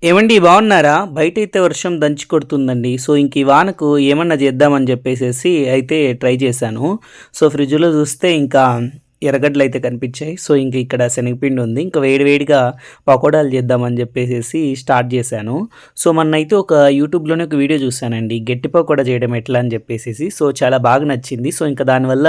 ఏమండి బాగున్నారా? బయటైతే వర్షం దంచి కొడుతుందండి. సో, ఇంక ఈ వానకు ఏమన్నా చేద్దామని చెప్పేసేసి అయితే ట్రై చేశాను. సో, ఫ్రిడ్జ్‌లో చూస్తే ఇంకా ఎర్రగడ్డలయితే కనిపించాయి. సో, ఇంక ఇక్కడ శనగపిండి ఉంది. ఇంక వేడి వేడిగా పకోడాలు చేద్దామని చెప్పేసేసి స్టార్ట్ చేశాను. సో, మొన్నైతే ఒక యూట్యూబ్‌లోనే ఒక వీడియో చూశానండి. గట్టి పకోడా చేయడం ఎట్లా అని చెప్పేసేసి. సో, చాలా బాగా నచ్చింది. సో, ఇంక దానివల్ల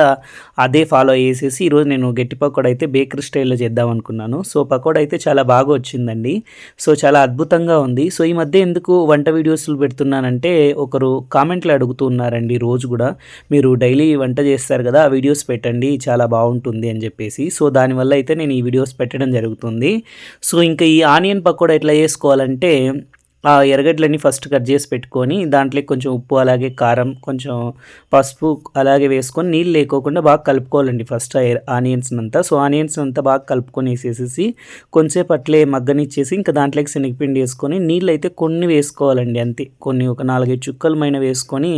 అదే ఫాలో అయ్యేసేసి ఈరోజు నేను గట్టి పకోడా అయితే బేకరీ స్టైల్‌లో చేద్దామనుకున్నాను. సో, పకోడా అయితే చాలా బాగా వచ్చిందండి. సో, చాలా అద్భుతంగా ఉంది. సో, ఈ మధ్య ఎందుకు వంట వీడియోస్‌లు పెడుతున్నానంటే, ఒకరు కామెంట్‌లో అడుగుతూ ఉన్నారండి రోజు గూడా. మీరు డైలీ వంట చేస్తారు గదా! ఆ వీడియోస్ పెట్టండి చాలా బావుంటుంది అని జెప్పేసి. సో, దానివల్ల అయితే నేను ఈ వీడియోస్ పెట్టడం జరుగుతుంది. సో, ఇంకా ఈ ఆనియన్ పకోడా ఎట్లా చేసుకోవాలంటే ఆ ఎర్రగడ్డలన్నీ ఫస్ట్ కట్ చేసి పెట్టుకొని దాంట్లోకి కొంచెం ఉప్పు, అలాగే కారం, కొంచెం పసుపు అలాగే వేసుకొని నీళ్ళు లేకోకుండా బాగా కలుపుకోవాలండి ఫస్ట్ ఆనియన్స్‌నంతా. సో, ఆనియన్స్‌నంతా బాగా కలుపుకొనేసేసేసి కొంసేపు అట్లే మగ్గనిచ్చేసి ఇంకా దాంట్లోకి శనగపిండి యేసుకొని నీళ్ళైతే కొన్ని వేసుకోవాలండి అంతే. కొన్ని ఒక 4, 5 చుక్కలమైన వేసుకొని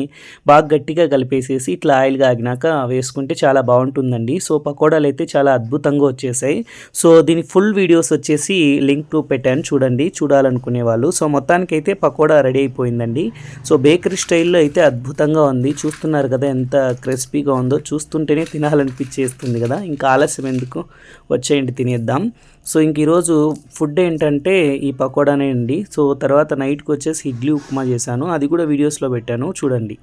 బాగా గట్టిగా కలిపేసేసి ఇట్లా ఆయిల్ కాగినాక వేసుకుంటే చాలా బావుంటుందండి. సో, పకోడాలైతే చాలా అద్భుతంగా వచ్చేసాయి. సో, దీని ఫుల్ వీడియోస్ వచ్చేసి లింక్ పెట్టాను చూడండి చూడాలనుకునే వాళ్ళు. సో, మొత్తానికైతే పకోడా రెడీ అయిపోయిందండి. సో, బేకరీ స్టైల్‌లో అయితే అద్భుతంగా ఉంది. చూస్తున్నారు కదా ఎంత క్రిస్పీగా ఉందో. చూస్తుంటేనే తినాలనిపించేస్తుంది కదా! ఇంకా ఆలస్యం ఎందుకు వచ్చేయండి తినేద్దాం. సో, ఇంక ఈరోజు ఫుడ్ ఏంటంటే ఈ పకోడానే అండి. సో, తర్వాత నైట్‌కొచ్చేసి ఇడ్లీ ఉప్మా చేశాను. అది కూడా వీడియోస్‌లో పెట్టాను చూడండి.